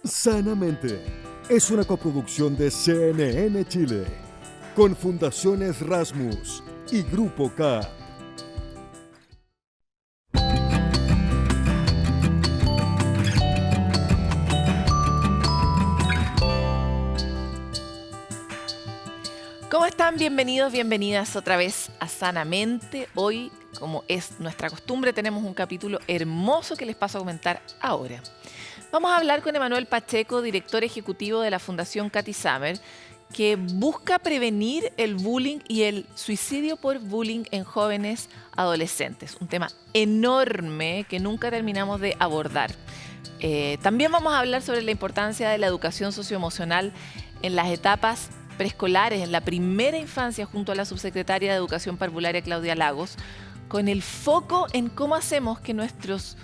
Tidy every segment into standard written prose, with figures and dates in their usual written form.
Sanamente es una coproducción de CNN Chile con Fundaciones Rasmus y Grupo K. ¿Cómo están? Bienvenidos, bienvenidas otra vez a Sanamente. Hoy, como es nuestra costumbre, tenemos un capítulo hermoso que les paso a comentar ahora. Vamos a hablar con Emanuel Pacheco, director ejecutivo de la Fundación Cathy Summer, que busca prevenir el bullying y el suicidio por bullying en jóvenes adolescentes. Un tema enorme que nunca terminamos de abordar. También vamos a hablar sobre la importancia de la educación socioemocional en las etapas preescolares, en la primera infancia, junto a la subsecretaria de Educación Parvularia Claudia Lagos, con el foco en cómo hacemos que nuestros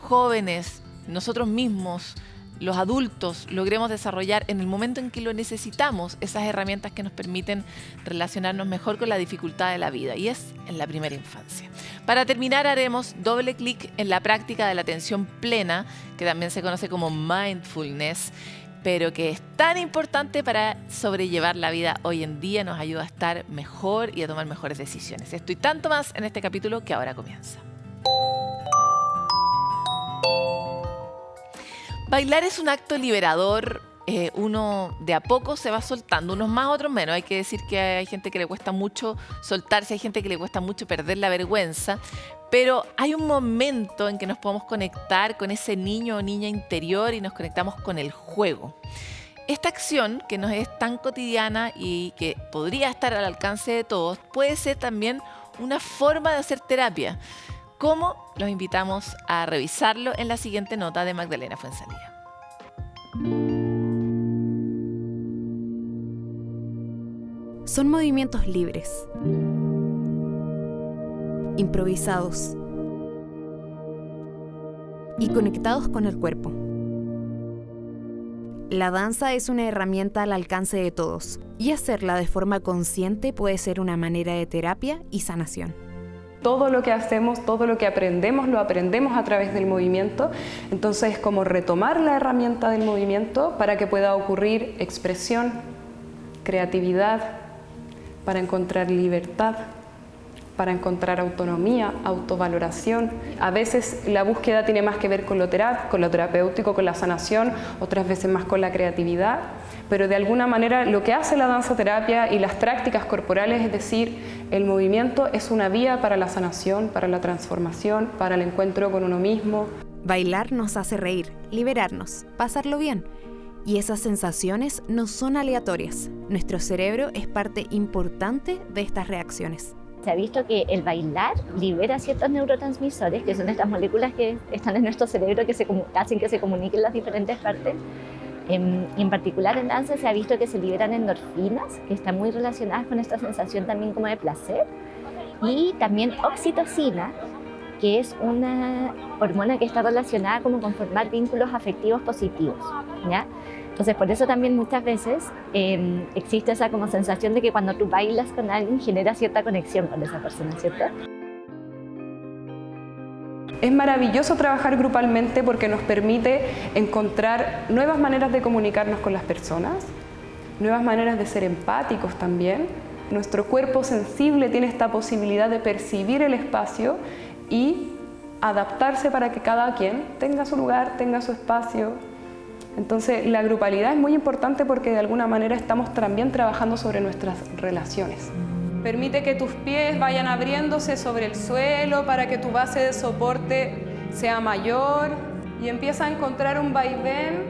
jóvenes, nosotros mismos, los adultos, logremos desarrollar en el momento en que lo necesitamos esas herramientas que nos permiten relacionarnos mejor con la dificultad de la vida, y es en la primera infancia. Para terminar, haremos doble clic en la práctica de la atención plena, que también se conoce como mindfulness, pero que es tan importante para sobrellevar la vida hoy en día, nos ayuda a estar mejor y a tomar mejores decisiones. Esto y tanto más en este capítulo que ahora comienza. Bailar es un acto liberador, uno de a poco se va soltando, unos más, otros menos. Hay que decir que hay gente que le cuesta mucho soltarse, hay gente que le cuesta mucho perder la vergüenza, pero hay un momento en que nos podemos conectar con ese niño o niña interior y nos conectamos con el juego. Esta acción, que nos es tan cotidiana y que podría estar al alcance de todos, puede ser también una forma de hacer terapia. ¿Cómo? Los invitamos a revisarlo en la siguiente nota de Magdalena Fuenzalía. Son movimientos libres, improvisados y conectados con el cuerpo. La danza es una herramienta al alcance de todos, y hacerla de forma consciente puede ser una manera de terapia y sanación. Todo lo que hacemos, todo lo que aprendemos, lo aprendemos a través del movimiento. Entonces es como retomar la herramienta del movimiento para que pueda ocurrir expresión, creatividad, para encontrar libertad, para encontrar autonomía, autovaloración. A veces la búsqueda tiene más que ver con lo terapéutico, con la sanación, otras veces más con la creatividad, pero de alguna manera lo que hace la danza terapia y las prácticas corporales, es decir, el movimiento es una vía para la sanación, para la transformación, para el encuentro con uno mismo. Bailar nos hace reír, liberarnos, pasarlo bien. Y esas sensaciones no son aleatorias. Nuestro cerebro es parte importante de estas reacciones. Se ha visto que el bailar libera ciertos neurotransmisores, que son estas moléculas que están en nuestro cerebro que hacen que se comuniquen las diferentes partes. En particular en danza se ha visto que se liberan endorfinas, que están muy relacionadas con esta sensación también como de placer. Y también oxitocina, que es una hormona que está relacionada como con formar vínculos afectivos positivos, ¿ya? Entonces, por eso también muchas veces existe esa como sensación de que cuando tú bailas con alguien genera cierta conexión con esa persona, ¿cierto? Es maravilloso trabajar grupalmente porque nos permite encontrar nuevas maneras de comunicarnos con las personas, nuevas maneras de ser empáticos también. Nuestro cuerpo sensible tiene esta posibilidad de percibir el espacio y adaptarse para que cada quien tenga su lugar, tenga su espacio. Entonces, la grupalidad es muy importante porque de alguna manera estamos también trabajando sobre nuestras relaciones. Permite que tus pies vayan abriéndose sobre el suelo para que tu base de soporte sea mayor y empieza a encontrar un vaivén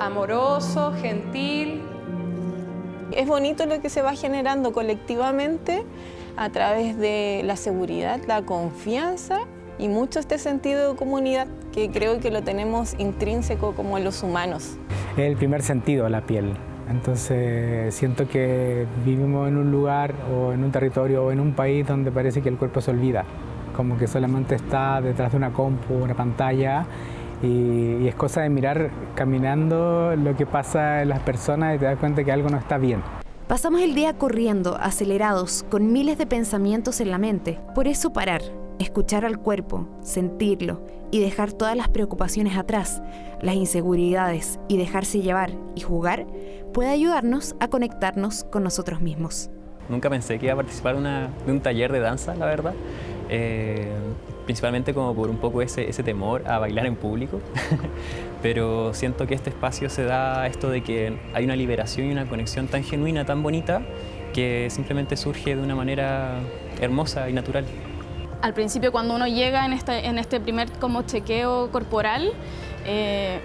amoroso, gentil. Es bonito lo que se va generando colectivamente a través de la seguridad, la confianza y mucho este sentido de comunidad que creo que lo tenemos intrínseco como en los humanos. Es el primer sentido, la piel. Entonces siento que vivimos en un lugar o en un territorio o en un país donde parece que el cuerpo se olvida, como que solamente está detrás de una compu, una pantalla, y es cosa de mirar caminando lo que pasa en las personas y te das cuenta que algo no está bien. Pasamos el día corriendo, acelerados, con miles de pensamientos en la mente. Por eso parar Escuchar al cuerpo, sentirlo y dejar todas las preocupaciones atrás, las inseguridades y dejarse llevar y jugar, puede ayudarnos a conectarnos con nosotros mismos. Nunca pensé que iba a participar de un taller de danza, la verdad. Principalmente como por un poco ese temor a bailar en público. Pero siento que este espacio se da esto de que hay una liberación y una conexión tan genuina, tan bonita, que simplemente surge de una manera hermosa y natural. Al principio, cuando uno llega en este primer como chequeo corporal,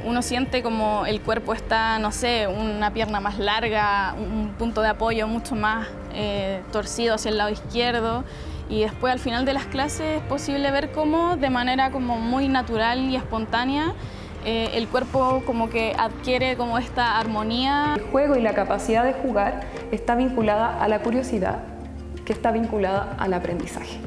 uno siente como el cuerpo está, no sé, una pierna más larga, un punto de apoyo mucho más torcido hacia el lado izquierdo, y después al final de las clases es posible ver cómo de manera como muy natural y espontánea el cuerpo como que adquiere como esta armonía. El juego y la capacidad de jugar está vinculada a la curiosidad, que está vinculada al aprendizaje.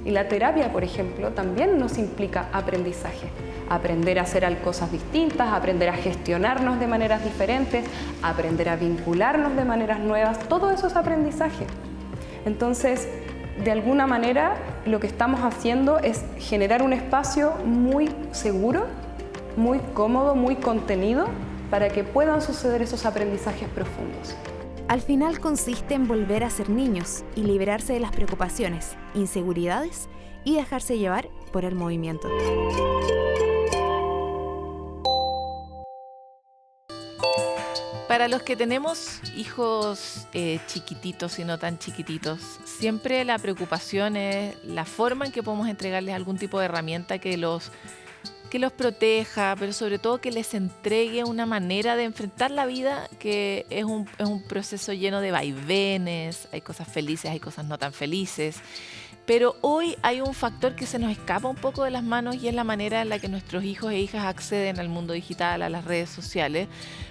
Y la terapia, por ejemplo, también nos implica aprendizaje. Aprender a hacer cosas distintas, aprender a gestionarnos de maneras diferentes, aprender a vincularnos de maneras nuevas, todo eso es aprendizaje. Entonces, de alguna manera, lo que estamos haciendo es generar un espacio muy seguro, muy cómodo, muy contenido, para que puedan suceder esos aprendizajes profundos. Al final consiste en volver a ser niños y liberarse de las preocupaciones, inseguridades y dejarse llevar por el movimiento. Para los que tenemos hijos chiquititos y no tan chiquititos, siempre la preocupación es la forma en que podemos entregarles algún tipo de herramienta que los proteja, pero sobre todo que les entregue una manera de enfrentar la vida que es un proceso lleno de vaivenes, hay cosas felices, hay cosas no tan felices. Pero hoy hay un factor que se nos escapa un poco de las manos y es la manera en la que nuestros hijos e hijas acceden al mundo digital, a las redes sociales,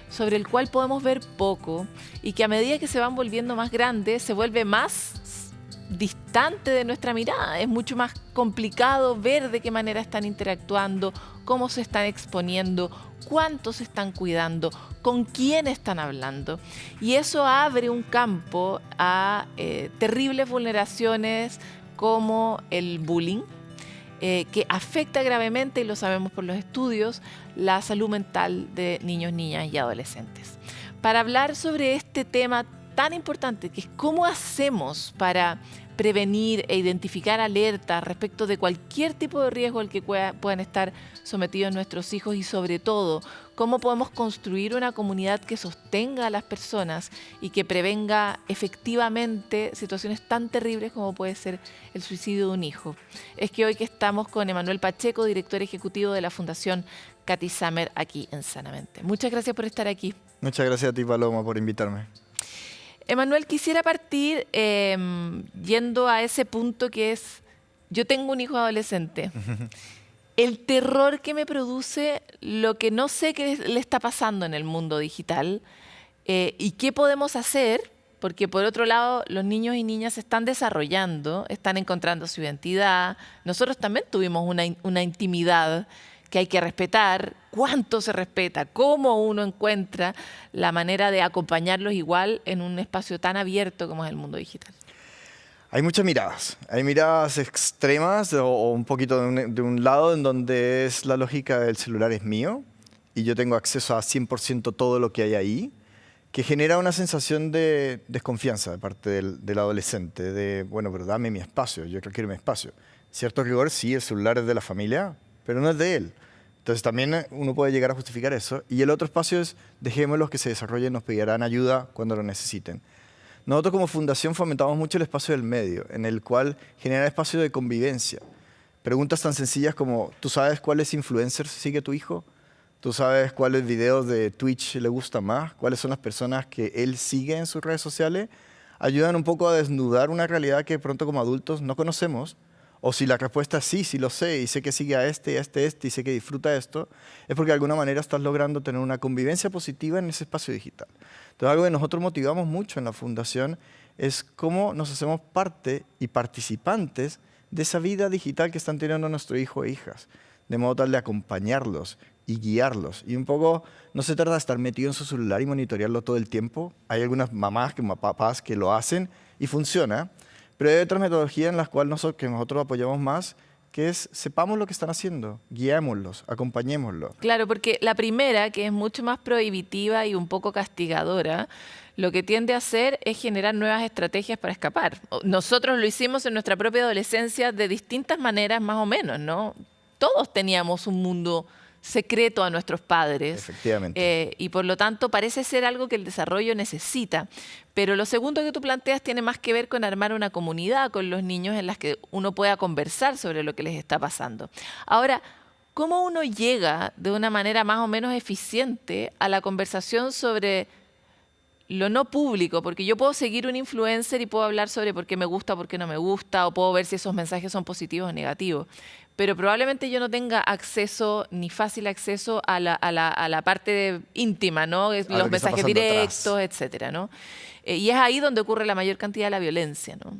sobre el cual podemos ver poco y que a medida que se van volviendo más grandes se vuelve más distante de nuestra mirada. Es mucho más complicado ver de qué manera están interactuando, cómo se están exponiendo, cuánto se están cuidando, con quién están hablando. Y eso abre un campo a terribles vulneraciones como el bullying, que afecta gravemente, y lo sabemos por los estudios, la salud mental de niños, niñas y adolescentes. Para hablar sobre este tema tan importante, que es cómo hacemos para prevenir e identificar alertas respecto de cualquier tipo de riesgo al que puedan estar sometidos nuestros hijos, y sobre todo, cómo podemos construir una comunidad que sostenga a las personas y que prevenga efectivamente situaciones tan terribles como puede ser el suicidio de un hijo. Es que hoy que estamos con Emanuel Pacheco, director ejecutivo de la Fundación Cathy Summer, aquí en Sanamente. Muchas gracias por estar aquí. Muchas gracias a ti, Paloma, por invitarme. Emanuel, quisiera partir yendo a ese punto que es, yo tengo un hijo adolescente. El terror que me produce lo que no sé qué le está pasando en el mundo digital y qué podemos hacer, porque por otro lado los niños y niñas se están desarrollando, están encontrando su identidad. Nosotros también tuvimos una intimidad que hay que respetar. ¿Cuánto se respeta? ¿Cómo uno encuentra la manera de acompañarlos igual en un espacio tan abierto como es el mundo digital? Hay muchas miradas. Hay miradas extremas o un poquito de un lado en donde es la lógica del celular es mío y yo tengo acceso a 100% todo lo que hay ahí, que genera una sensación de desconfianza de parte del adolescente, de, bueno, pero dame mi espacio, yo quiero mi espacio. Cierto rigor, sí, el celular es de la familia, pero no es de él. Entonces también uno puede llegar a justificar eso. Y el otro espacio es, dejémoslos que se desarrollen, nos pedirán ayuda cuando lo necesiten. Nosotros como fundación fomentamos mucho el espacio del medio, en el cual genera espacio de convivencia. Preguntas tan sencillas como, ¿tú sabes cuáles influencers sigue tu hijo? ¿Tú sabes cuáles videos de Twitch le gustan más? ¿Cuáles son las personas que él sigue en sus redes sociales? Ayudan un poco a desnudar una realidad que pronto como adultos no conocemos. O si la respuesta es sí, sí lo sé, y sé que sigue a este, y sé que disfruta esto, es porque de alguna manera estás logrando tener una convivencia positiva en ese espacio digital. Entonces, algo que nosotros motivamos mucho en la Fundación es cómo nos hacemos parte y participantes de esa vida digital que están teniendo nuestros hijos e hijas, de modo tal de acompañarlos y guiarlos. Y un poco, no se trata de estar metido en su celular y monitorearlo todo el tiempo. Hay algunas mamás, papás que lo hacen y funciona. Pero hay otras metodologías en las cuales nosotros apoyamos más, que es sepamos lo que están haciendo, guiémoslos, acompañémoslos. Claro, porque la primera, que es mucho más prohibitiva y un poco castigadora, lo que tiende a hacer es generar nuevas estrategias para escapar. Nosotros lo hicimos en nuestra propia adolescencia de distintas maneras, más o menos, ¿no? Todos teníamos un mundo secreto a nuestros padres. Efectivamente. Y por lo tanto parece ser algo que el desarrollo necesita. Pero lo segundo que tú planteas tiene más que ver con armar una comunidad con los niños en las que uno pueda conversar sobre lo que les está pasando. Ahora, ¿cómo uno llega de una manera más o menos eficiente a la conversación sobre lo no público? Porque yo puedo seguir un influencer y puedo hablar sobre por qué me gusta, por qué no me gusta, o puedo ver si esos mensajes son positivos o negativos. Pero probablemente yo no tenga acceso, ni fácil acceso a la parte íntima, ¿no? Los mensajes directos, etcétera, ¿no? Y es ahí donde ocurre la mayor cantidad de la violencia, ¿no?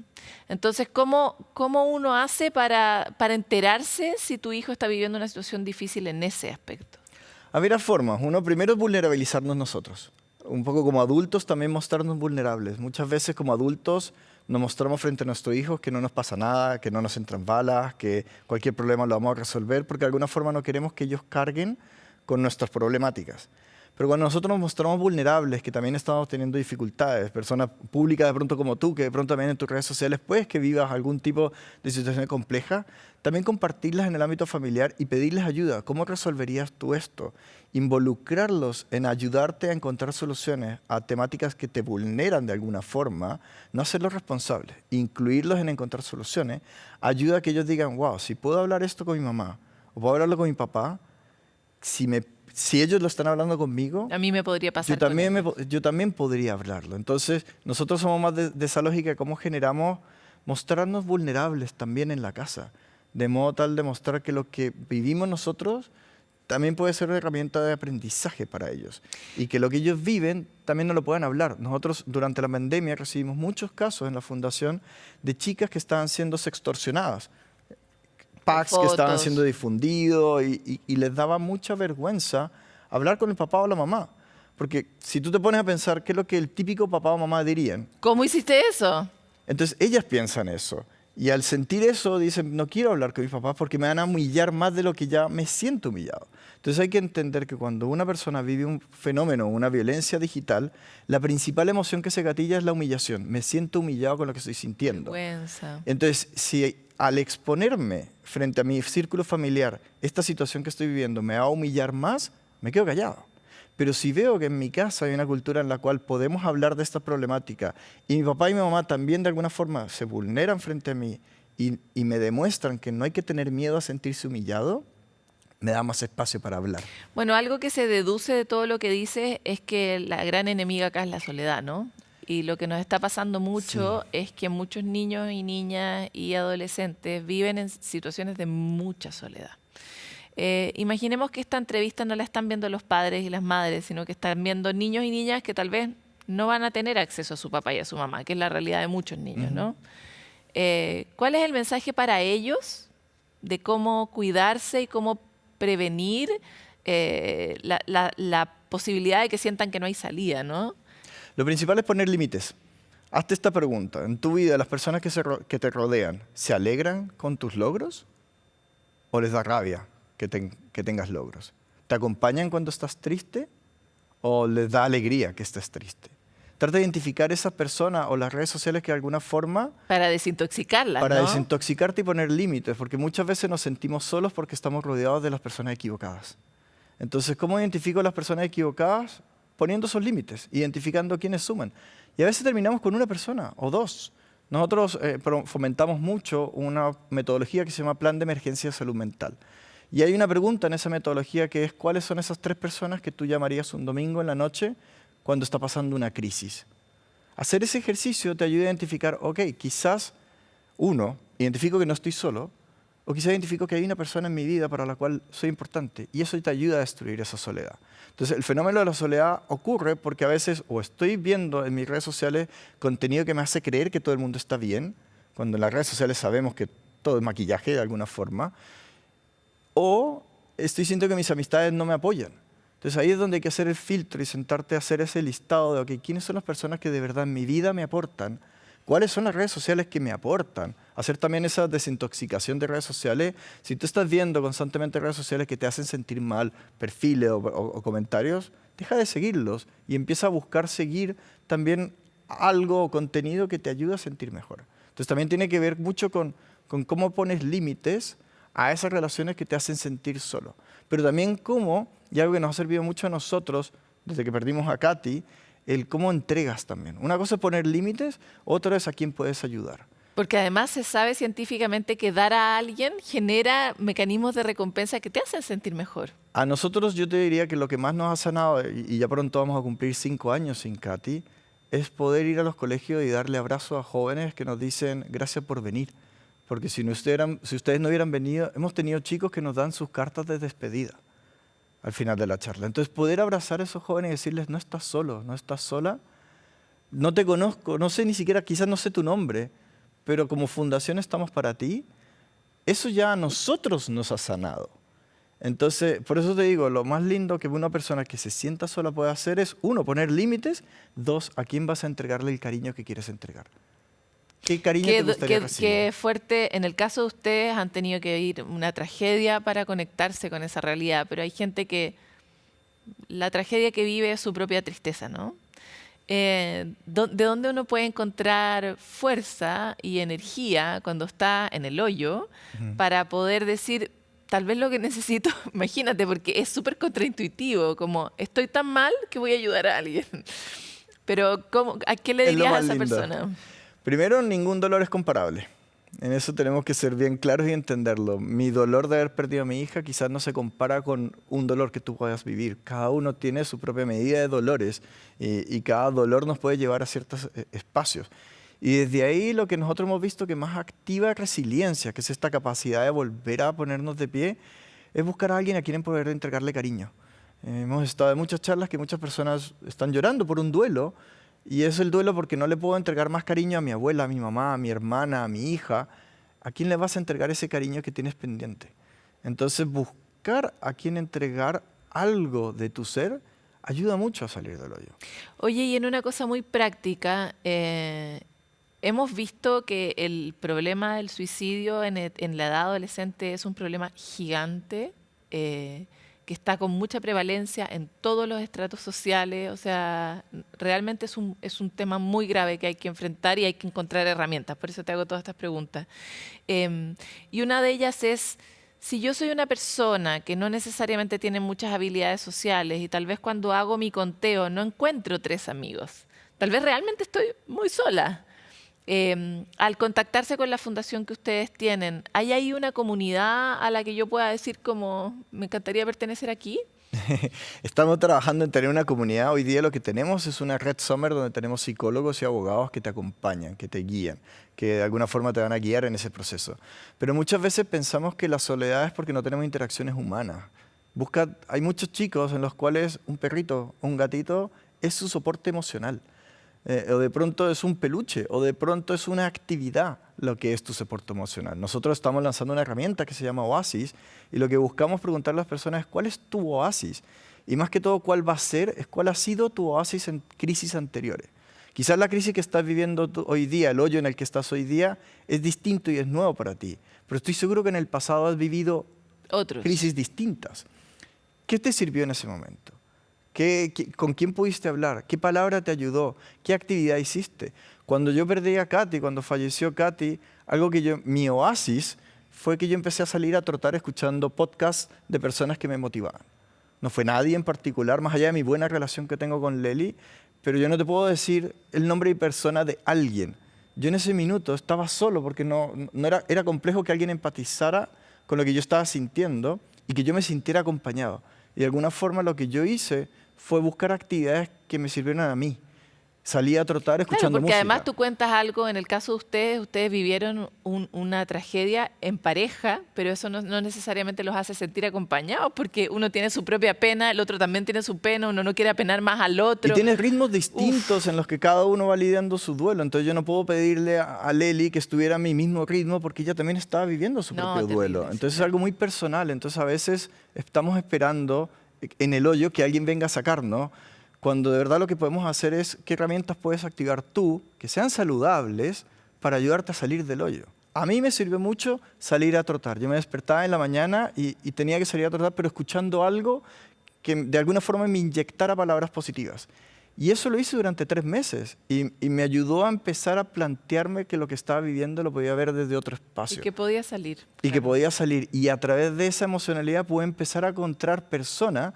Entonces, ¿cómo uno hace para enterarse si tu hijo está viviendo una situación difícil en ese aspecto? A ver, formas. Uno, primero es vulnerabilizarnos nosotros. Un poco como adultos también mostrarnos vulnerables. Muchas veces como adultos nos mostramos frente a nuestros hijos que no nos pasa nada, que no nos entran balas, que cualquier problema lo vamos a resolver, porque de alguna forma no queremos que ellos carguen con nuestras problemáticas. Pero cuando nosotros nos mostramos vulnerables, que también estamos teniendo dificultades, personas públicas de pronto como tú, que de pronto también en tus redes sociales puedes que vivas algún tipo de situación compleja, también compartirlas en el ámbito familiar y pedirles ayuda. ¿Cómo resolverías tú esto? Involucrarlos en ayudarte a encontrar soluciones a temáticas que te vulneran de alguna forma, no hacerlos responsables, incluirlos en encontrar soluciones, ayuda a que ellos digan, wow, si puedo hablar esto con mi mamá o puedo hablarlo con mi papá, si ellos lo están hablando conmigo, a mí me podría pasar. Yo también podría hablarlo. Entonces, nosotros somos más de esa lógica de cómo generamos mostrarnos vulnerables también en la casa, de modo tal de mostrar que lo que vivimos nosotros también puede ser una herramienta de aprendizaje para ellos y que lo que ellos viven también no lo puedan hablar. Nosotros durante la pandemia recibimos muchos casos en la fundación de chicas que estaban siendo sextorsionadas, packs que estaban siendo difundidos y les daba mucha vergüenza hablar con el papá o la mamá. Porque si tú te pones a pensar qué es lo que el típico papá o mamá dirían. ¿Cómo hiciste eso? Entonces ellas piensan eso. Y al sentir eso dicen, no quiero hablar con mis papás porque me van a humillar más de lo que ya me siento humillado. Entonces hay que entender que cuando una persona vive un fenómeno, una violencia digital, la principal emoción que se gatilla es la humillación. Me siento humillado con lo que estoy sintiendo. Vergüenza. Entonces, si al exponerme frente a mi círculo familiar esta situación que estoy viviendo me va a humillar más, me quedo callado. Pero si veo que en mi casa hay una cultura en la cual podemos hablar de esta problemática y mi papá y mi mamá también de alguna forma se vulneran frente a mí y me demuestran que no hay que tener miedo a sentirse humillado, me da más espacio para hablar. Bueno, algo que se deduce de todo lo que dices es que la gran enemiga acá es la soledad, ¿no? Y lo que nos está pasando mucho es que muchos niños y niñas y adolescentes viven en situaciones de mucha soledad. Imaginemos que esta entrevista no la están viendo los padres y las madres, sino que están viendo niños y niñas que tal vez no van a tener acceso a su papá y a su mamá, que es la realidad de muchos niños, ¿no? ¿Cuál es el mensaje para ellos de cómo cuidarse y cómo prevenir la posibilidad de que sientan que no hay salida, ¿no? Lo principal es poner límites. Hazte esta pregunta. En tu vida, las personas que te rodean, ¿se alegran con tus logros o les da rabia que tengas logros? ¿Te acompañan cuando estás triste o les da alegría que estés triste? Trata de identificar esas personas o las redes sociales que de alguna forma... Para desintoxicarlas, Para ¿no? desintoxicarte y poner límites, porque muchas veces nos sentimos solos porque estamos rodeados de las personas equivocadas. Entonces, ¿cómo identifico a las personas equivocadas? Poniendo esos límites, identificando quiénes suman. Y a veces terminamos con una persona o dos. Nosotros fomentamos mucho una metodología que se llama Plan de Emergencia de Salud Mental. Y hay una pregunta en esa metodología que es ¿cuáles son esas 3 personas que tú llamarías un domingo en la noche cuando está pasando una crisis? Hacer ese ejercicio te ayuda a identificar, ok, quizás identifico que no estoy solo, o quizás identifico que hay una persona en mi vida para la cual soy importante, y eso te ayuda a destruir esa soledad. Entonces, el fenómeno de la soledad ocurre porque a veces o estoy viendo en mis redes sociales contenido que me hace creer que todo el mundo está bien, cuando en las redes sociales sabemos que todo es maquillaje de alguna forma, o estoy sintiendo que mis amistades no me apoyan. Entonces ahí es donde hay que hacer el filtro y sentarte a hacer ese listado de, ok, ¿quiénes son las personas que de verdad en mi vida me aportan ¿Cuáles son las redes sociales que me aportan? Hacer también esa desintoxicación de redes sociales. Si tú estás viendo constantemente redes sociales que te hacen sentir mal, perfiles o comentarios, deja de seguirlos y empieza a buscar seguir también algo o contenido que te ayude a sentir mejor. Entonces también tiene que ver mucho con cómo pones límites a esas relaciones que te hacen sentir solo. Pero también cómo, y algo que nos ha servido mucho a nosotros desde que perdimos a Katy, el cómo entregas también. Una cosa es poner límites, otra es a quién puedes ayudar. Porque además se sabe científicamente que dar a alguien genera mecanismos de recompensa que te hacen sentir mejor. A nosotros yo te diría que lo que más nos ha sanado, y ya pronto vamos a cumplir 5 años sin Katy, es poder ir a los colegios y darle abrazos a jóvenes que nos dicen gracias por venir. Porque si ustedes no hubieran venido, hemos tenido chicos que nos dan sus cartas de despedida al final de la charla. Entonces poder abrazar a esos jóvenes y decirles no estás solo, no estás sola, no te conozco, no sé ni siquiera, quizás no sé tu nombre, pero como fundación estamos para ti, eso ya a nosotros nos ha sanado. Entonces, por eso te digo, lo más lindo que una persona que se sienta sola puede hacer es, 1, poner límites, 2, a quién vas a entregarle el cariño que quieres entregar. ¿Qué cariño te gustaría recibir? Qué fuerte. En el caso de ustedes han tenido que vivir una tragedia para conectarse con esa realidad, pero hay gente que la tragedia que vive es su propia tristeza, ¿no? ¿De dónde uno puede encontrar fuerza y energía cuando está en el hoyo para poder decir, tal vez lo que necesito, imagínate, porque es súper contraintuitivo, como estoy tan mal que voy a ayudar a alguien. Pero ¿a qué le dirías a esa persona? Primero, ningún dolor es comparable. En eso tenemos que ser bien claros y entenderlo. Mi dolor de haber perdido a mi hija quizás no se compara con un dolor que tú puedas vivir. Cada uno tiene su propia medida de dolores y cada dolor nos puede llevar a ciertos espacios. Y desde ahí lo que nosotros hemos visto que más activa resiliencia, que es esta capacidad de volver a ponernos de pie, es buscar a alguien a quien poder entregarle cariño. Hemos estado en muchas charlas que muchas personas están llorando por un duelo, y es el duelo porque no le puedo entregar más cariño a mi abuela, a mi mamá, a mi hermana, a mi hija. ¿A quién le vas a entregar ese cariño que tienes pendiente? Entonces, buscar a quién entregar algo de tu ser ayuda mucho a salir del hoyo. Oye, y en una cosa muy práctica, hemos visto que el problema del suicidio en la edad adolescente es un problema gigante, que está con mucha prevalencia en todos los estratos sociales. O sea, realmente es un tema muy grave que hay que enfrentar y hay que encontrar herramientas. Por eso te hago todas estas preguntas. Y una de ellas es, si yo soy una persona que no necesariamente tiene muchas habilidades sociales y tal vez cuando hago mi conteo no encuentro 3 amigos, tal vez realmente estoy muy sola. Al contactarse con la fundación que ustedes tienen, ¿hay ahí una comunidad a la que yo pueda decir como me encantaría pertenecer aquí? Estamos trabajando en tener una comunidad. Hoy día lo que tenemos es una red Summer donde tenemos psicólogos y abogados que te acompañan, que te guían, que de alguna forma te van a guiar en ese proceso. Pero muchas veces pensamos que la soledad es porque no tenemos interacciones humanas. Hay muchos chicos en los cuales un perrito o un gatito es su soporte emocional. O de pronto es un peluche, o de pronto es una actividad lo que es tu soporte emocional. Nosotros estamos lanzando una herramienta que se llama Oasis, y lo que buscamos preguntar a las personas es ¿cuál es tu oasis? Y más que todo, ¿cuál va a ser? Es ¿cuál ha sido tu oasis en crisis anteriores? Quizás la crisis que estás viviendo hoy día, el hoyo en el que estás hoy día, es distinto y es nuevo para ti. Pero estoy seguro que en el pasado has vivido crisis distintas. ¿Qué te sirvió en ese momento? ¿Con quién pudiste hablar? ¿Qué palabra te ayudó? ¿Qué actividad hiciste? Cuando yo perdí a Katy, cuando falleció Katy, mi oasis fue que yo empecé a salir a trotar escuchando podcasts de personas que me motivaban. No fue nadie en particular, más allá de mi buena relación que tengo con Leli, pero yo no te puedo decir el nombre y persona de alguien. Yo en ese minuto estaba solo porque era complejo que alguien empatizara con lo que yo estaba sintiendo y que yo me sintiera acompañado. Y de alguna forma lo que yo hice fue buscar actividades que me sirvieran a mí. Salí a trotar escuchando música. Porque además tú cuentas algo, en el caso de ustedes vivieron una tragedia en pareja, pero eso no necesariamente los hace sentir acompañados, porque uno tiene su propia pena, el otro también tiene su pena, uno no quiere apenar más al otro. Y tienes ritmos distintos en los que cada uno va lidiando su duelo. Entonces yo no puedo pedirle a Leli que estuviera a mi mismo ritmo porque ella también estaba viviendo su propio duelo. Entonces es algo muy personal. Entonces a veces estamos esperando en el hoyo que alguien venga a sacarnos, cuando de verdad lo que podemos hacer es qué herramientas puedes activar tú que sean saludables para ayudarte a salir del hoyo. A mí me sirvió mucho salir a trotar. Yo me despertaba en la mañana y tenía que salir a trotar, pero escuchando algo que de alguna forma me inyectara palabras positivas. Y eso lo hice durante 3 meses y me ayudó a empezar a plantearme que lo que estaba viviendo lo podía ver desde otro espacio. Y que podía salir. Y que podía salir. Y a través de esa emocionalidad pude empezar a encontrar personas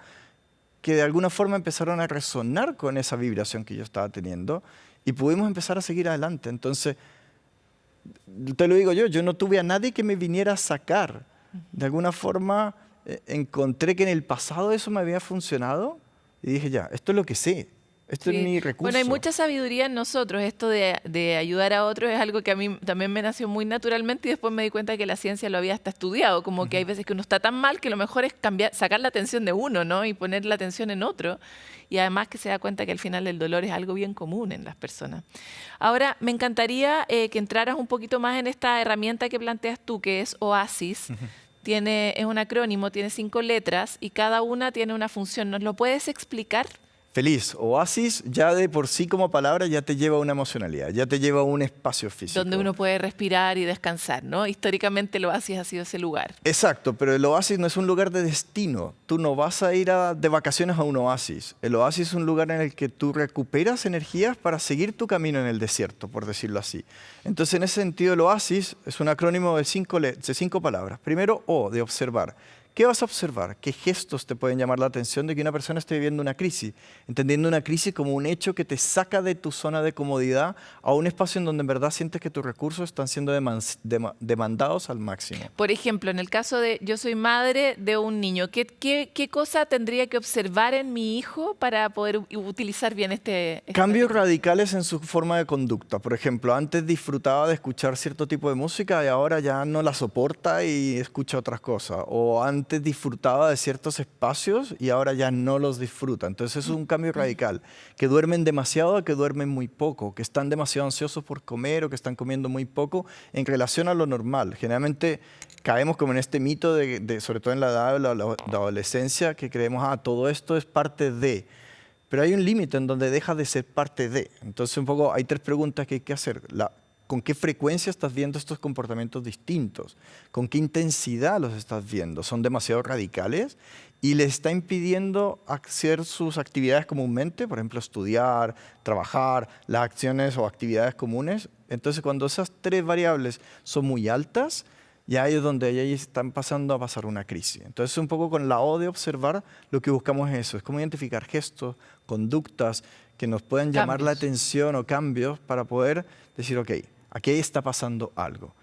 que de alguna forma empezaron a resonar con esa vibración que yo estaba teniendo y pudimos empezar a seguir adelante. Entonces, te lo digo yo no tuve a nadie que me viniera a sacar. De alguna forma encontré que en el pasado eso me había funcionado y dije, ya, esto es lo que sé. Esto es mi recurso. Bueno, hay mucha sabiduría en nosotros. Esto de ayudar a otros es algo que a mí también me nació muy naturalmente y después me di cuenta que la ciencia lo había hasta estudiado. Como que hay veces que uno está tan mal que lo mejor es sacar la atención de uno, ¿no? Y poner la atención en otro. Y además que se da cuenta que al final el dolor es algo bien común en las personas. Ahora, me encantaría que entraras un poquito más en esta herramienta que planteas tú, que es Oasis. Es un acrónimo, tiene 5 letras y cada una tiene una función. ¿Nos lo puedes explicar? Feliz. Oasis ya de por sí como palabra ya te lleva a una emocionalidad, ya te lleva a un espacio físico. Donde uno puede respirar y descansar, ¿no? Históricamente el oasis ha sido ese lugar. Exacto, pero el oasis no es un lugar de destino. Tú no vas a ir de vacaciones a un oasis. El oasis es un lugar en el que tú recuperas energías para seguir tu camino en el desierto, por decirlo así. Entonces, en ese sentido, el oasis es un acrónimo de 5 palabras. Primero, O, de observar. ¿Qué vas a observar? ¿Qué gestos te pueden llamar la atención de que una persona esté viviendo una crisis? Entendiendo una crisis como un hecho que te saca de tu zona de comodidad a un espacio en donde en verdad sientes que tus recursos están siendo demandados al máximo. Por ejemplo, en el caso de yo soy madre de un niño, ¿qué cosa tendría que observar en mi hijo para poder utilizar bien Cambios radicales en su forma de conducta. Por ejemplo, antes disfrutaba de escuchar cierto tipo de música y ahora ya no la soporta y escucha otras cosas. O antes disfrutaba de ciertos espacios y ahora ya no los disfruta. Entonces es un cambio radical. Que duermen demasiado a que duermen muy poco, que están demasiado ansiosos por comer o que están comiendo muy poco en relación a lo normal. Generalmente caemos como en este mito, sobre todo en la edad de la adolescencia, que creemos, todo esto es parte de. Pero hay un límite en donde deja de ser parte de. Entonces un poco hay 3 preguntas que hay que hacer. ¿Con qué frecuencia estás viendo estos comportamientos distintos? ¿Con qué intensidad los estás viendo? ¿Son demasiado radicales? ¿Y les está impidiendo hacer sus actividades comúnmente? Por ejemplo, estudiar, trabajar, las acciones o actividades comunes. Entonces, cuando esas 3 variables son muy altas, ya es donde ahí están pasando a pasar una crisis. Entonces, un poco con la O de observar, lo que buscamos es eso. Es como identificar gestos, conductas que nos puedan llamar la atención o cambios para poder decir, ok, aquí está pasando algo.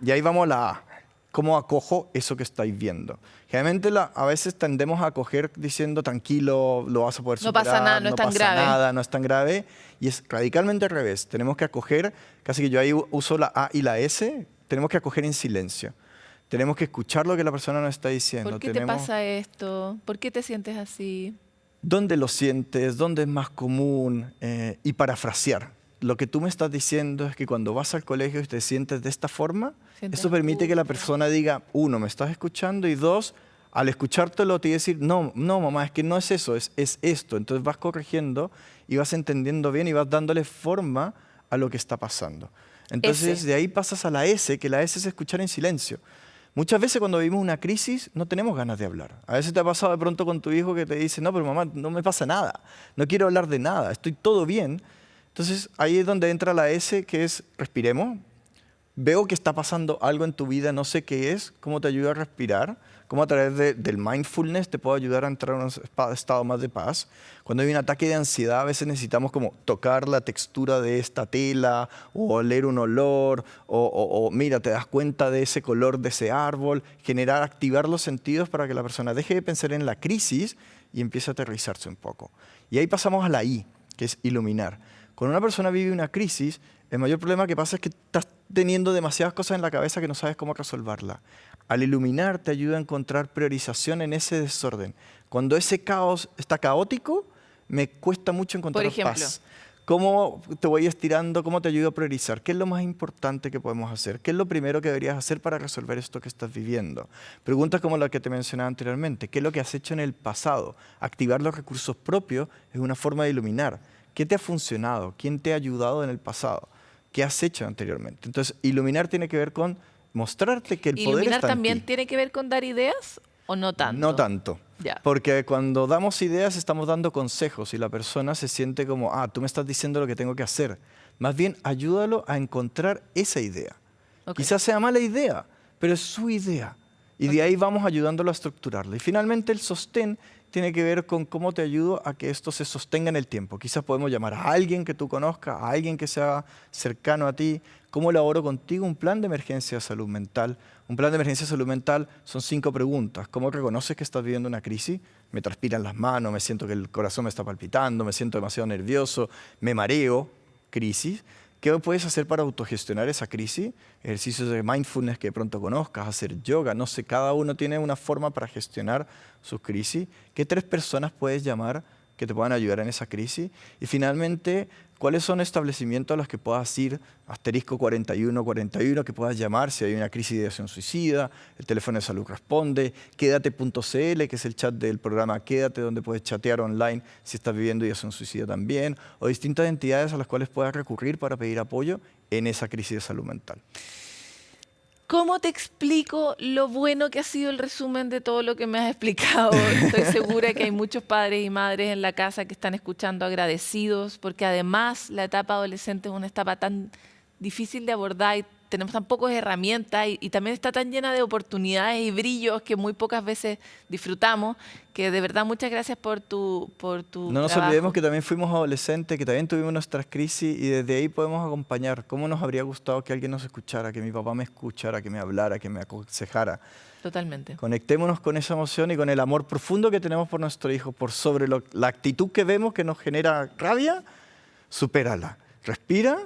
Y ahí vamos a la A. ¿Cómo acojo eso que estáis viendo? Generalmente a veces tendemos a acoger diciendo, tranquilo, lo vas a poder superar. No pasa nada, no es tan grave. Nada, no es tan grave. Y es radicalmente al revés. Tenemos que acoger, casi que yo ahí uso la A y la S, tenemos que acoger en silencio. Tenemos que escuchar lo que la persona nos está diciendo. ¿Por qué te pasa esto? ¿Por qué te sientes así? ¿Dónde lo sientes? ¿Dónde es más común? Y parafrasear. Lo que tú me estás diciendo es que cuando vas al colegio y te sientes de esta forma, eso permite que la persona diga, 1, me estás escuchando, y 2, al escuchártelo te iba a decir, no, mamá, es que no es eso, es esto. Entonces vas corrigiendo y vas entendiendo bien y vas dándole forma a lo que está pasando. Entonces de ahí pasas a la S, que la S es escuchar en silencio. Muchas veces cuando vivimos una crisis no tenemos ganas de hablar. A veces te ha pasado de pronto con tu hijo que te dice, no, pero mamá, no me pasa nada, no quiero hablar de nada, estoy todo bien. Entonces ahí es donde entra la S, que es respiremos. Veo que está pasando algo en tu vida, no sé qué es, cómo te ayuda a respirar, cómo a través del mindfulness te puedo ayudar a entrar en un estado más de paz. Cuando hay un ataque de ansiedad, a veces necesitamos como tocar la textura de esta tela, o oler un olor, o mira, te das cuenta de ese color de ese árbol, activar los sentidos para que la persona deje de pensar en la crisis y empiece a aterrizarse un poco. Y ahí pasamos a la I, que es iluminar. Cuando una persona vive una crisis, el mayor problema que pasa es que estás teniendo demasiadas cosas en la cabeza que no sabes cómo resolverla. Al iluminar te ayuda a encontrar priorización en ese desorden. Cuando ese caos está caótico, me cuesta mucho encontrar paz. ¿Cómo te voy estirando? ¿Cómo te ayudo a priorizar? ¿Qué es lo más importante que podemos hacer? ¿Qué es lo primero que deberías hacer para resolver esto que estás viviendo? Preguntas como la que te mencionaba anteriormente. ¿Qué es lo que has hecho en el pasado? Activar los recursos propios es una forma de iluminar. ¿Qué te ha funcionado? ¿Quién te ha ayudado en el pasado? ¿Qué has hecho anteriormente? Entonces, iluminar tiene que ver con mostrarte que el poder está en ti. ¿Iluminar también tiene que ver con dar ideas o no tanto? No tanto. Ya. Porque cuando damos ideas estamos dando consejos y la persona se siente como, tú me estás diciendo lo que tengo que hacer. Más bien, ayúdalo a encontrar esa idea. Okay. Quizás sea mala idea, pero es su idea. Y de ahí vamos ayudándolo a estructurarla. Y finalmente el sostén tiene que ver con cómo te ayudo a que esto se sostenga en el tiempo. Quizás podemos llamar a alguien que tú conozcas, a alguien que sea cercano a ti. ¿Cómo elaboro contigo un plan de emergencia de salud mental? Un plan de emergencia de salud mental son 5 preguntas. ¿Cómo reconoces que estás viviendo una crisis? Me transpiran las manos, me siento que el corazón me está palpitando, me siento demasiado nervioso, me mareo, crisis. ¿Qué puedes hacer para autogestionar esa crisis? Ejercicios de mindfulness que de pronto conozcas, hacer yoga, no sé, cada uno tiene una forma para gestionar sus crisis. ¿Qué 3 personas puedes llamar que te puedan ayudar en esa crisis? Y finalmente, ¿cuáles son establecimientos a los que puedas ir? Asterisco 4141, que puedas llamar si hay una crisis de ideación suicida, el teléfono de salud responde, quédate.cl, que es el chat del programa Quédate, donde puedes chatear online si estás viviendo ideación suicida también, o distintas entidades a las cuales puedas recurrir para pedir apoyo en esa crisis de salud mental. ¿Cómo te explico lo bueno que ha sido el resumen de todo lo que me has explicado? Estoy segura que hay muchos padres y madres en la casa que están escuchando agradecidos, porque además la etapa adolescente es una etapa tan difícil de abordar y tenemos tan pocas herramientas y también está tan llena de oportunidades y brillos que muy pocas veces disfrutamos, que de verdad muchas gracias por tu No nos olvidemos que también fuimos adolescentes, que también tuvimos nuestras crisis y desde ahí podemos acompañar. ¿Cómo nos habría gustado que alguien nos escuchara, que mi papá me escuchara, que me hablara, que me aconsejara? Totalmente. Conectémonos con esa emoción y con el amor profundo que tenemos por nuestro hijo, por sobre la actitud que vemos que nos genera rabia, supérala. Respira.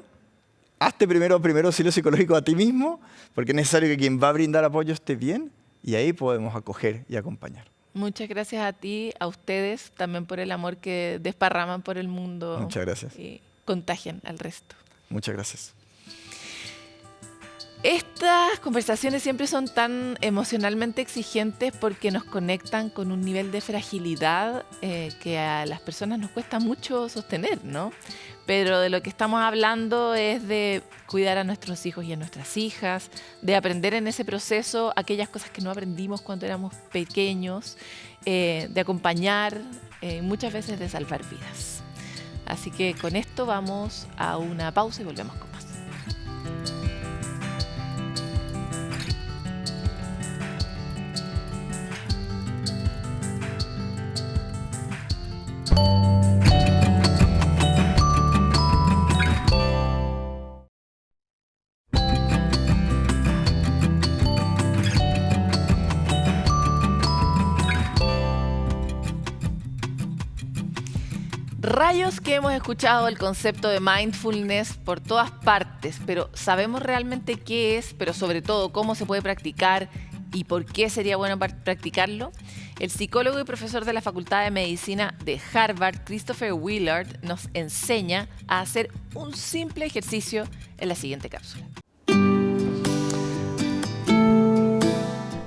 Hazte primero auxilio psicológico a ti mismo, porque es necesario que quien va a brindar apoyo esté bien, y ahí podemos acoger y acompañar. Muchas gracias a ti, a ustedes, también por el amor que desparraman por el mundo. Muchas gracias. Y contagian al resto. Muchas gracias. Estas conversaciones siempre son tan emocionalmente exigentes porque nos conectan con un nivel de fragilidad que a las personas nos cuesta mucho sostener, ¿no? Pero de lo que estamos hablando es de cuidar a nuestros hijos y a nuestras hijas, de aprender en ese proceso aquellas cosas que no aprendimos cuando éramos pequeños, de acompañar, muchas veces de salvar vidas. Así que con esto vamos a una pausa y volvemos con más. Rayos que hemos escuchado el concepto de mindfulness por todas partes, pero ¿sabemos realmente qué es? Pero sobre todo, ¿cómo se puede practicar y por qué sería bueno practicarlo? El psicólogo y profesor de la Facultad de Medicina de Harvard, Christopher Willard, nos enseña a hacer un simple ejercicio en la siguiente cápsula.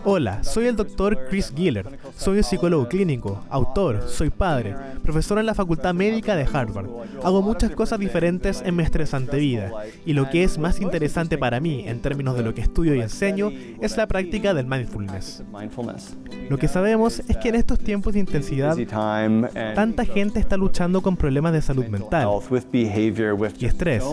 Hola, soy el Dr. Chris Gillard. Soy un psicólogo clínico, autor, soy padre, profesor en la Facultad Médica de Harvard. Hago muchas cosas diferentes en mi estresante vida, y lo que es más interesante para mí en términos de lo que estudio y enseño es la práctica del mindfulness. Lo que sabemos es que en estos tiempos de intensidad, tanta gente está luchando con problemas de salud mental y estrés.